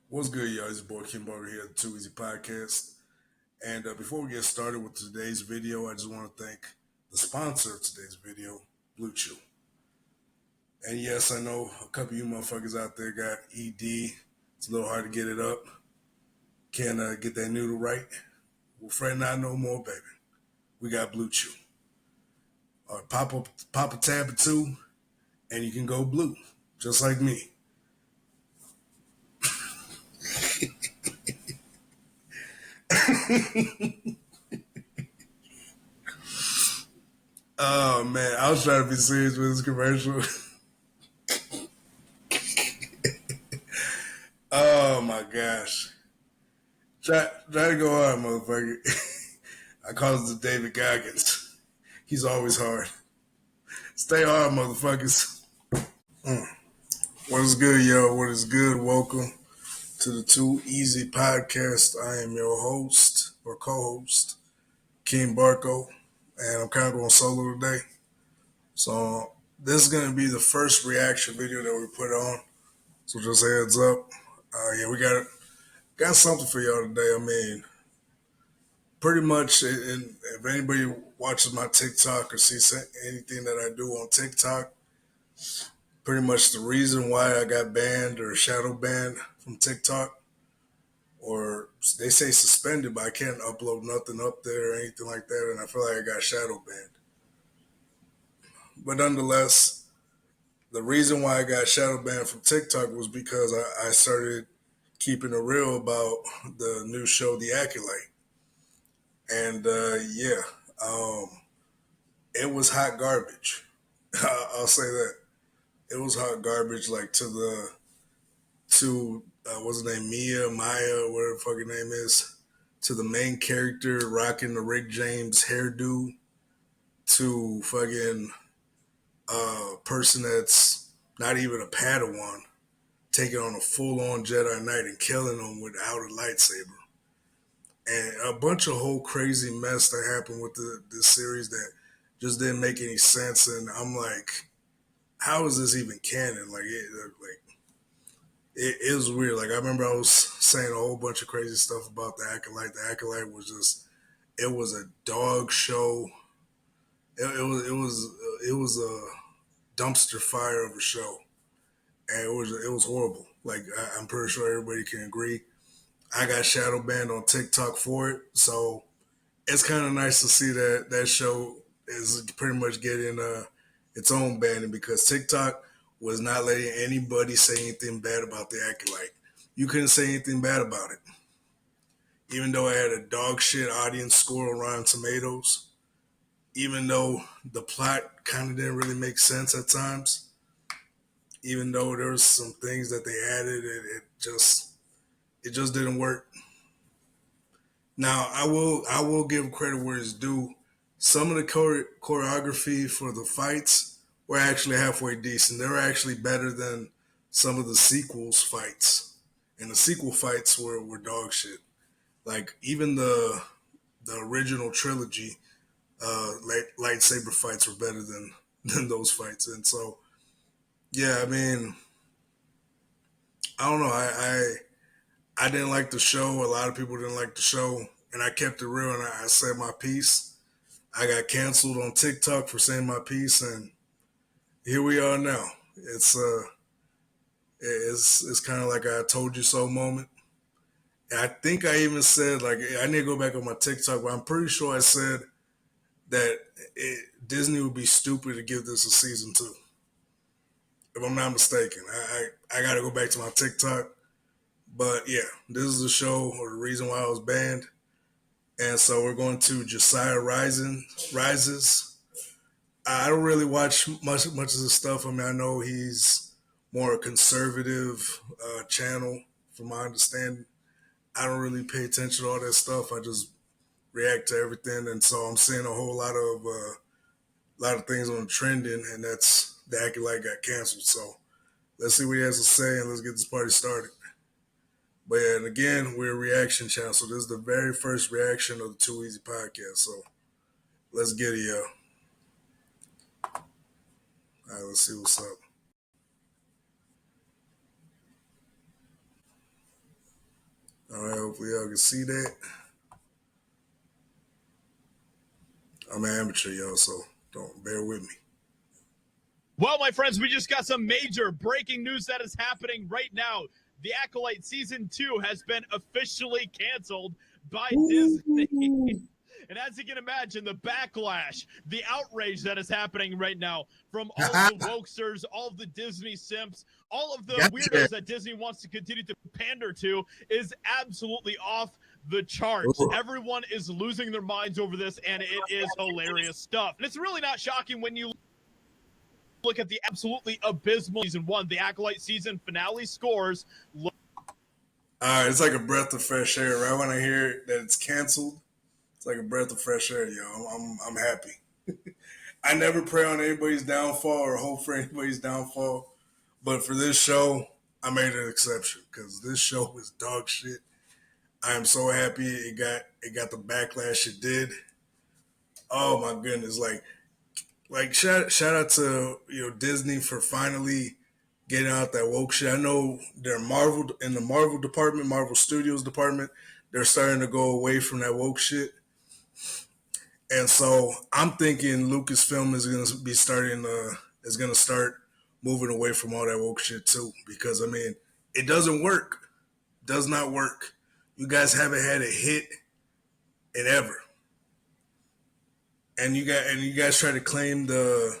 What's good, y'all? It's your boy Kim Barker here at the Too Easy Podcast. And before we get started with today's video, I just want to thank the sponsor of today's video, Blue Chew. And yes, I know a couple of you motherfuckers out there got ED. It's a little hard to get it up. Can't get that noodle right. Well, fret not no more, baby. We got Blue Chew. Pop a tab or two, and you can go blue, just like me. Oh man, I was trying to be serious with this commercial. Oh my gosh. Try to go hard, motherfucker. I call it the David Goggins. He's always hard. Stay hard, motherfuckers. What is good, yo? What is good? Welcome to the Too Easy Podcast. I am your host or co-host, King Barco, and I'm kind of going solo today. So this is going to be the first reaction video that we put on. So just heads up. Yeah, we got something for y'all today. I mean, pretty much, and if anybody watches my TikTok or sees anything that I do on TikTok, pretty much the reason why I got banned or shadow banned from TikTok, or they say suspended, but I can't upload nothing up there or anything like that, and I feel like I got shadow banned. But nonetheless, the reason why I got shadow banned from TikTok was because I started keeping it real about the new show, The Acolyte. And yeah, it was hot garbage. I'll say that. It was hot garbage, like to what's her name, Maya, whatever the fucking name is, to the main character rocking the Rick James hairdo, to fucking person that's not even a Padawan taking on a full on Jedi Knight and killing them without a lightsaber, and a bunch of whole crazy mess that happened with this series that just didn't make any sense. And I'm like, how is this even canon? It was weird. Like I remember I was saying a whole bunch of crazy stuff about the Acolyte. The Acolyte was just, it was a dog show. It was a dumpster fire of a show, and it was horrible. Like I'm pretty sure everybody can agree. I got shadow banned on TikTok for it, so it's kind of nice to see that show is pretty much getting its own banning, because TikTok was not letting anybody say anything bad about the Acolyte. You couldn't say anything bad about it, even though I had a dog shit audience score on Rotten Tomatoes. Even though the plot kind of didn't really make sense at times, even though there was some things that they added, it just didn't work. Now I will give credit where it's due. Some of the choreography for the fights were actually halfway decent. They were actually better than some of the sequels fights, and the sequel fights were dog shit. Like even the original trilogy, lightsaber fights were better than those fights. And so yeah, I mean, I don't know. I didn't like the show. A lot of people didn't like the show, and I kept it real and I said my piece. I got canceled on TikTok for saying my piece, and here we are now. It's kind of like a I told you so moment. And I think I even said, like, I need to go back on my TikTok, but I'm pretty sure I said that Disney would be stupid to give this a season two, if I'm not mistaken. I got to go back to my TikTok, but yeah, this is the show or the reason why I was banned. And so we're going to Josiah Rises. I don't really watch much of his stuff. I mean, I know he's more a conservative channel, from my understanding. I don't really pay attention to all that stuff. I just react to everything, and so I'm seeing a whole lot of things on trending, and that's the Acolyte got canceled. So let's see what he has to say, and let's get this party started. But yeah, and again, we're a reaction channel, so this is the very first reaction of the Too Easy Podcast. So let's get it, yo. All right, let's see what's up. All right, hopefully y'all can see that. I'm an amateur, y'all, so don't bear with me. Well, my friends, we just got some major breaking news that is happening right now. The Acolyte Season 2 has been officially canceled by Disney. And as you can imagine, the backlash, the outrage that is happening right now from all of the wokesters, all of the Disney simps, all of the weirdos that Disney wants to continue to pander to is absolutely off the charts. Everyone is losing their minds over this, and it is hilarious stuff. And it's really not shocking when you look at the absolutely abysmal season 1, the Acolyte season finale scores. All right, it's like a breath of fresh air. Right when I hear that it's canceled, it's like a breath of fresh air, yo. I'm happy. I never pray on anybody's downfall or hope for anybody's downfall, but for this show, I made an exception because this show was dog shit. I am so happy it got the backlash it did. Oh my goodness! Like shout out to Disney for finally getting out that woke shit. I know they're Marvel in the Marvel department, Marvel Studios department. They're starting to go away from that woke shit. And so I'm thinking Lucasfilm is gonna start moving away from all that woke shit too. Because I mean, it doesn't work. Does not work. You guys haven't had a hit in ever. And you guys try to claim the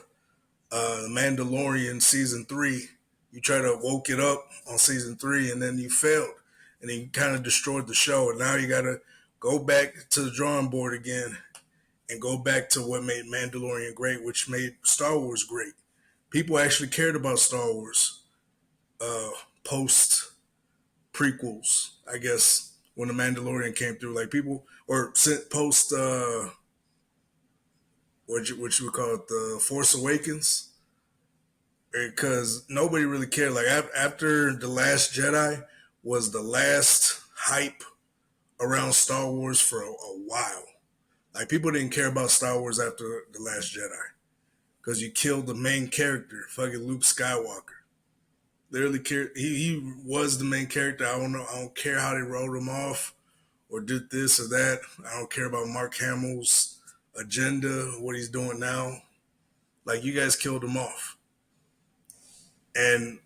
Mandalorian season 3. You try to woke it up on season 3 and then you failed. And then you kind of destroyed the show. And now you gotta go back to the drawing board again and go back to what made Mandalorian great, which made Star Wars great. People actually cared about Star Wars post prequels, I guess, when the Mandalorian came through. Like people, or post what you would call it, the Force Awakens, because nobody really cared. Like after the Last Jedi was the last hype around Star Wars for a while. Like people didn't care about Star Wars after the Last Jedi because you killed the main character, fucking Luke Skywalker. Literally, he was the main character. I don't know. I don't care how they wrote him off or did this or that. I don't care about Mark Hamill's agenda, what he's doing now. Like you guys killed him off, and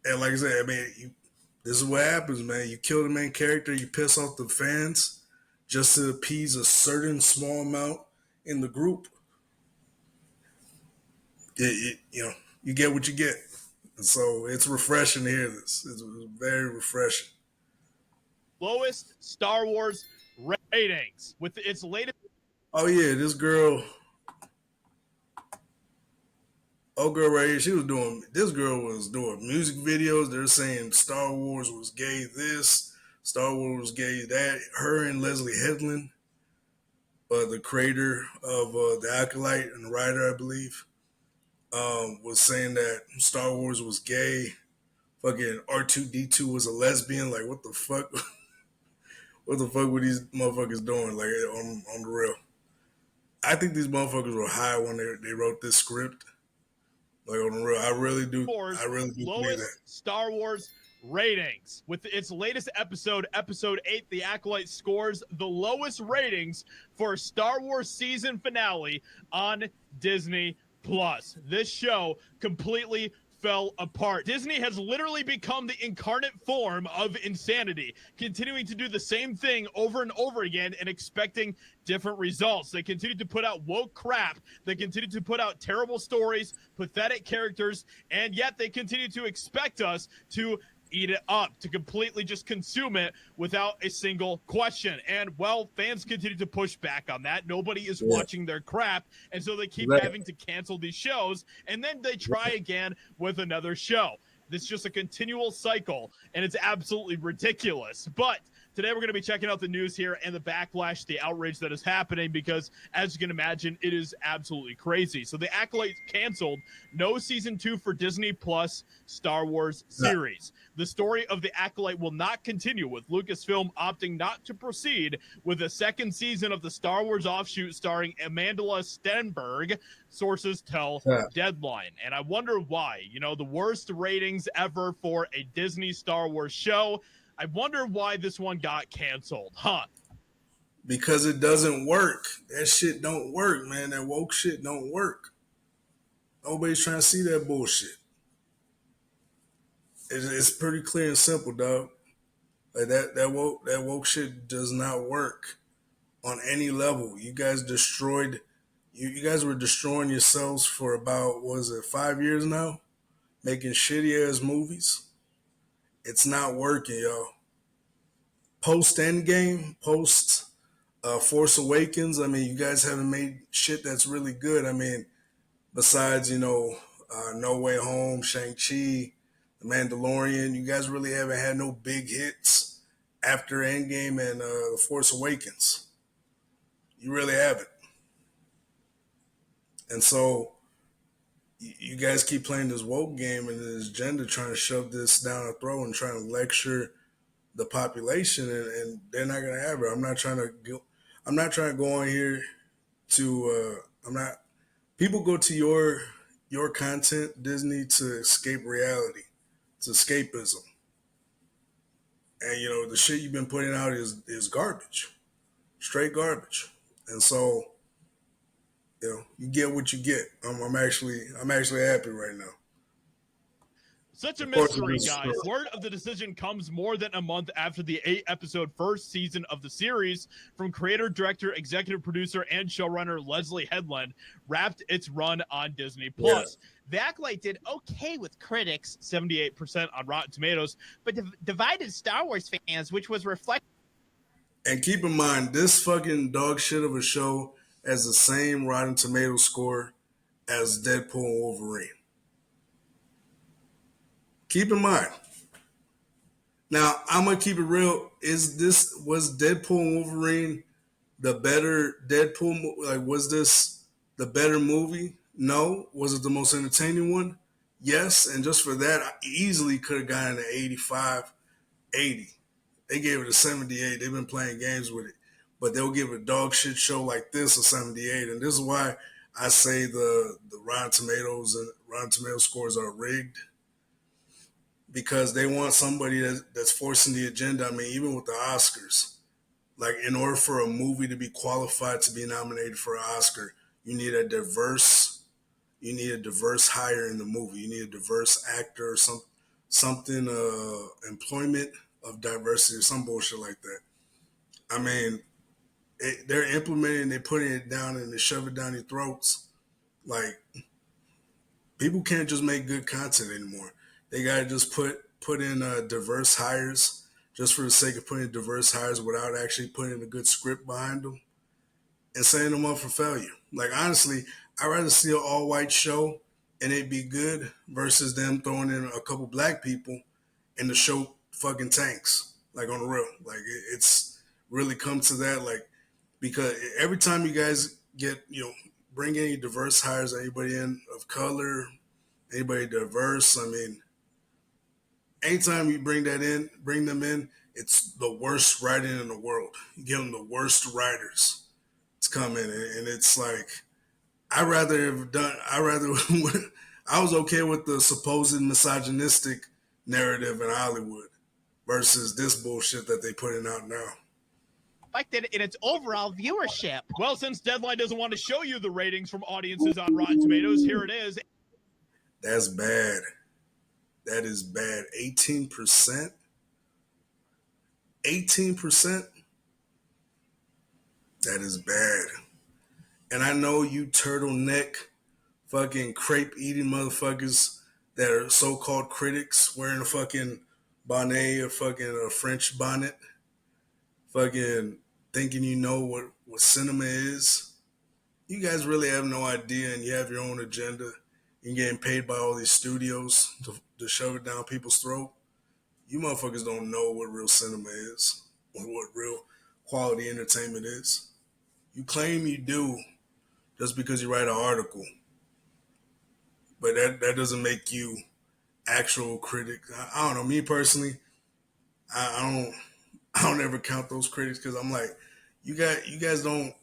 like I said, I mean, this is what happens, man. You kill the main character, you piss off the fans just to appease a certain small amount in the group. You get what you get. And so it's refreshing to hear this. It's very refreshing. Lowest Star Wars ratings with its latest. Oh yeah, this girl. Oh girl right here, this girl was doing music videos. They're saying Star Wars was gay this, Star Wars was gay that. Her and Leslie Headland, the creator of the Acolyte and the writer, I believe, was saying that Star Wars was gay. Fucking R2D2 was a lesbian. Like what the fuck? What the fuck were these motherfuckers doing? Like on the real. I think these motherfuckers were high when they wrote this script. Like on the real, I really do believe that. Star Wars ratings with its latest episode, episode 8, The Acolyte scores the lowest ratings for Star Wars season finale on Disney Plus. This show completely fell apart. Disney has literally become the incarnate form of insanity, continuing to do the same thing over and over again and expecting different results. They continue to put out woke crap. They continue to put out terrible stories, pathetic characters, and yet they continue to expect us to eat it up, to completely just consume it without a single question. And, well, fans continue to push back on that. Nobody is watching their crap, and so they keep having to cancel these shows, and then they try again with another show. This is just a continual cycle, and it's absolutely ridiculous. But today we're going to be checking out the news here and the backlash, the outrage that is happening, because as you can imagine, it is absolutely crazy. So the Acolyte canceled. No season 2 for Disney Plus Star Wars series. The story of the Acolyte will not continue, with Lucasfilm opting not to proceed with a second season of the Star Wars offshoot starring Amanda Stenberg, sources tell Deadline. And I wonder why. You know, the worst ratings ever for a Disney Star Wars show. I wonder why this one got canceled, huh? Because it doesn't work. That shit don't work, man. That woke shit don't work. Nobody's trying to see that bullshit. It's pretty clear and simple, dog. Like that woke shit does not work on any level. You guys destroyed. You guys were destroying yourselves for about, what was it, 5 years now, making shitty ass movies. It's not working, y'all. Post Endgame, post Force Awakens. I mean, you guys haven't made shit that's really good. I mean, besides, No Way Home, Shang-Chi, The Mandalorian, you guys really haven't had no big hits after Endgame and The Force Awakens. You really haven't. And so you guys keep playing this woke game and this agenda, trying to shove this down our throat and trying to lecture the population, and they're not gonna have it. I'm not trying to go on here to. I'm not. People go to your content, Disney, to escape reality. It's escapism, and the shit you've been putting out is garbage, straight garbage, and so you get what you get. I'm actually happy right now. Such a Of course, mystery, guys. Word of the decision comes more than a month after the 8-episode first season of the series from creator, director, executive producer, and showrunner Leslie Headland wrapped its run on Disney+. Yeah. The Acolyte did okay with critics, 78% on Rotten Tomatoes, but divided Star Wars fans, which was reflected. And keep in mind, this fucking dog shit of a show has the same Rotten Tomato score as Deadpool and Wolverine. Keep in mind. Now, I'm gonna keep it real. Was Deadpool and Wolverine the better Deadpool? Like, was this the better movie? No. Was it the most entertaining one? Yes. And just for that, I easily could have gotten an 85, 80. They gave it a 78. They've been playing games with it. But they'll give a dog shit show like this a 78. And this is why I say the Rotten Tomatoes and Rotten Tomato scores are rigged. Because they want somebody that's forcing the agenda. I mean, even with the Oscars, like, in order for a movie to be qualified to be nominated for an Oscar, you need a diverse hire in the movie. You need a diverse actor or something, employment of diversity or some bullshit like that. I mean, they're implementing, they're putting it down and they shove it down your throats. Like, people can't just make good content anymore. They gotta just put in diverse hires just for the sake of putting diverse hires without actually putting a good script behind them and setting them up for failure. Like, honestly, I'd rather see an all white show and it be good versus them throwing in a couple black people and the show fucking tanks. Like, on the real, like, it's really come to that. Like, because every time you guys get bring any diverse hires, anybody in of color, anybody diverse, I mean, anytime you bring them in, it's the worst writing in the world. You give them the worst writers to come in, and it's like, I was okay with the supposed misogynistic narrative in Hollywood versus this bullshit that they putting out now. Reflected in its overall viewership. Well, since Deadline doesn't want to show you the ratings from audiences on Rotten Tomatoes, here it is. That's bad. That is bad. 18%? 18%? That is bad. And I know you turtleneck fucking crepe eating motherfuckers that are so-called critics wearing a fucking bonnet or fucking a French bonnet, fucking thinking you know what cinema is. You guys really have no idea, and you have your own agenda. You're getting paid by all these studios to shove it down people's throat. You motherfuckers don't know what real cinema is or what real quality entertainment is. You claim you do just because you write an article, but that doesn't make you actual critic. I don't know. Me personally, I don't ever count those critics because I'm like, you guys don't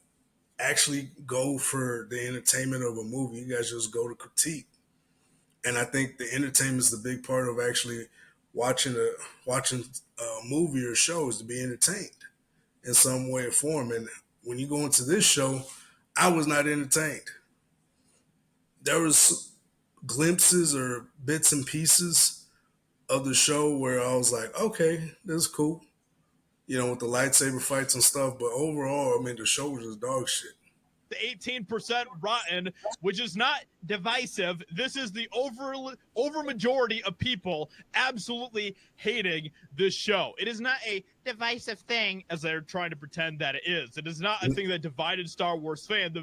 actually go for the entertainment of a movie. You guys just go to critique. And I think the entertainment is the big part of actually watching a movie or show is to be entertained in some way or form. And when you go into this show, I was not entertained. There was glimpses or bits and pieces of the show where I was like, okay, this is cool, with the lightsaber fights and stuff. But overall, I mean, the show was just dog shit. The 18% rotten, which is not divisive. This is the over majority of people absolutely hating this show. It is not a divisive thing as they're trying to pretend that it is. It is not a thing that divided Star Wars fans. The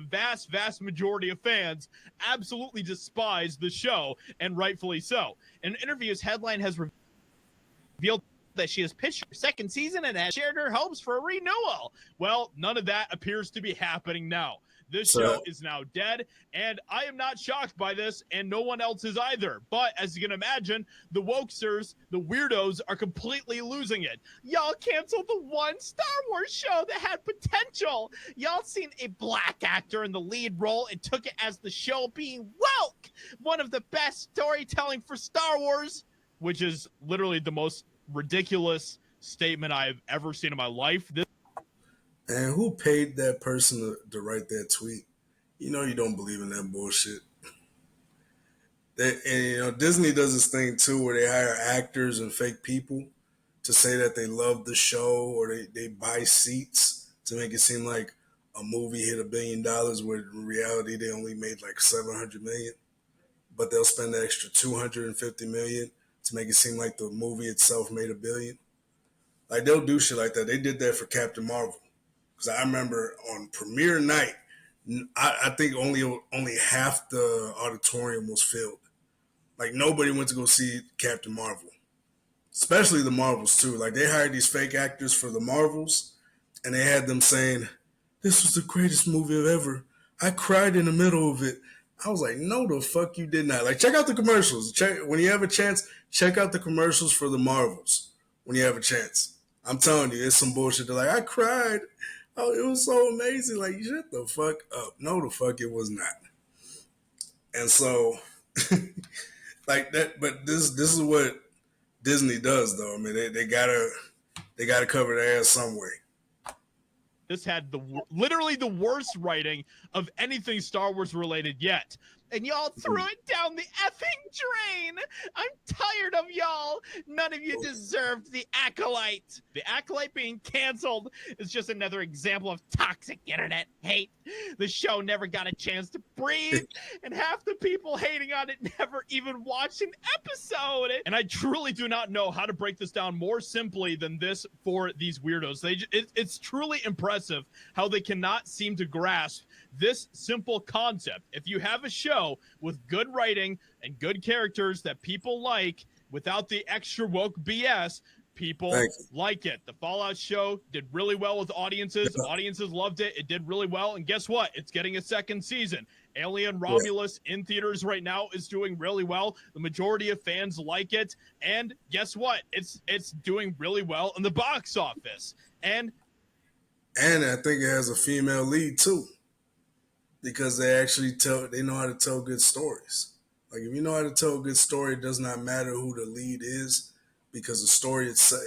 vast majority of fans absolutely despise the show, and rightfully so. In interviews, Headline has revealed that she has pitched her second season and has shared her hopes for a renewal. Well, none of that appears to be happening now. This show is now dead, and I am not shocked by this, and no one else is either. But as you can imagine, the wokesters, the weirdos, are completely losing it. Y'all canceled the one Star Wars show that had potential. Y'all seen a black actor in the lead role and took it as the show being woke. One of the best storytelling for Star Wars, which is literally the most ridiculous statement I've ever seen in my life. And who paid that person to write that tweet? You don't believe in that bullshit. And Disney does this thing too where they hire actors and fake people to say that they love the show, or they buy seats to make it seem like a movie hit $1 billion where in reality they only made like 700 million. But they'll spend the extra 250 million to make it seem like the movie itself made $1 billion. Like, they'll do shit like that. They did that for Captain Marvel. Because I remember on premiere night, I think only half the auditorium was filled. Like, nobody went to go see Captain Marvel, especially the Marvels too. Like, they hired these fake actors for the Marvels, and they had them saying, "This was the greatest movie of ever. I cried in the middle of it." I was like, "No, the fuck you did not." Like, check out the commercials. When you have a chance. Check out the commercials for the Marvels when you have a chance. I'm telling you, it's some bullshit. They're like, "I cried. Oh, it was so amazing." Like, shut the fuck up. No, the fuck it was not. And so, like that. But this is what Disney does, though. I mean, they gotta cover their ass some way. This had literally the worst writing of anything Star Wars related yet. And y'all threw it down the effing drain. I'm tired of y'all. None of you deserved the Acolyte. The Acolyte being canceled is just another example of toxic internet hate. The show never got a chance to breathe, and half the people hating on it never even watched an episode. And I truly do not know how to break this down more simply than this for these weirdos. It's truly impressive how they cannot seem to grasp this simple concept. If you have a show with good writing and good characters that people like without the extra woke BS, people like it. The Fallout show did really well with audiences. Audiences loved it. It did really well. And guess what? It's getting a second season. Alien Romulus in theaters right now is doing really well. The majority of fans like it. And guess what? It's doing really well in the box office. And I think it has a female lead too. Because they know how to tell good stories. Like, if you know how to tell a good story, it does not matter who the lead is, because the story itself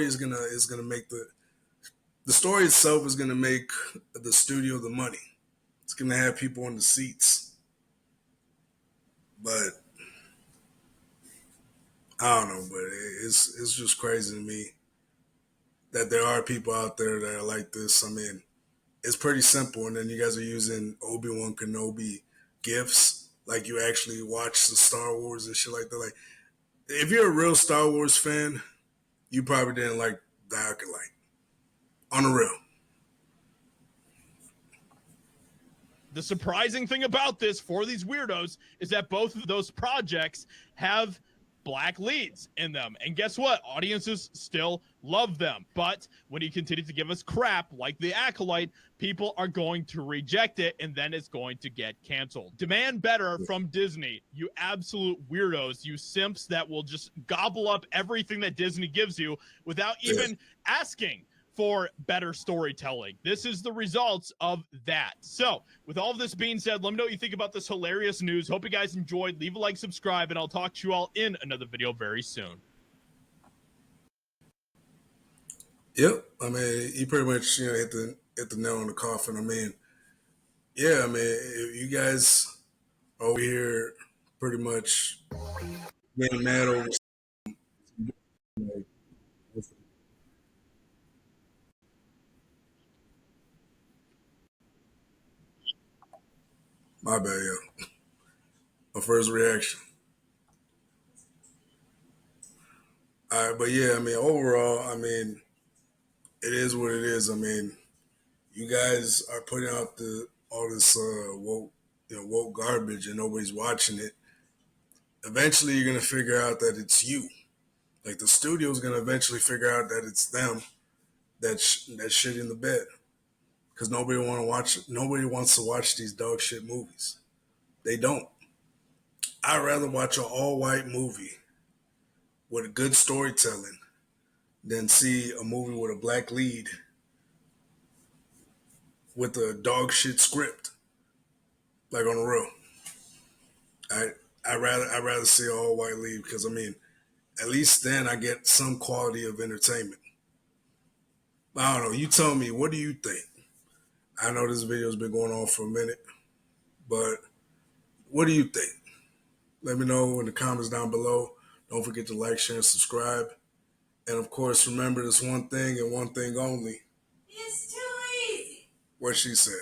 is gonna make the story itself is gonna make the studio the money. It's gonna have people in the seats. But I don't know, but it's just crazy to me that there are people out there that are like this. I mean, it's pretty simple, and then you guys are using Obi-Wan Kenobi gifts, like you actually watch the Star Wars and shit like that. Like, if you're a real Star Wars fan, you probably didn't like the Acolyte. On the real. The surprising thing about this for these weirdos is that both of those projects have black leads in them. And guess what? Audiences still love them. But when you continue to give us crap like the Acolyte, people are going to reject it, and then it's going to get canceled. Demand better from Disney, you absolute weirdos, you simps that will just gobble up everything that Disney gives you without even asking for better storytelling. This is the results of that. So, with all of this being said, let me know what you think about this hilarious news. Hope you guys enjoyed. Leave a like, subscribe, and I'll talk to you all in another video very soon. Yep. I mean, he pretty much hit the nail on the coffin. I mean, yeah. I mean, if you guys are over here pretty much getting mad over, like, my bad, yeah. My first reaction. All right, but yeah, I mean, overall, I mean, it is what it is. I mean, you guys are putting out the all this woke, woke garbage, and nobody's watching it. Eventually, you're gonna figure out that it's you. Like the studio's gonna eventually figure out that it's them that shit in the bed because nobody want to watch. Nobody wants to watch these dog shit movies. They don't. I'd rather watch an all white movie with a good storytelling than see a movie with a black lead with a dog shit script. Like on the real, I I rather see an all white lead because I mean at least then I get some quality of entertainment. I don't know. You tell me. What do you think? I know this video's been going on for a minute, but what do you think? Let me know in the comments down below. Don't forget to like, share, and subscribe. And of course, remember this one thing and one thing only. It's too easy. What she said.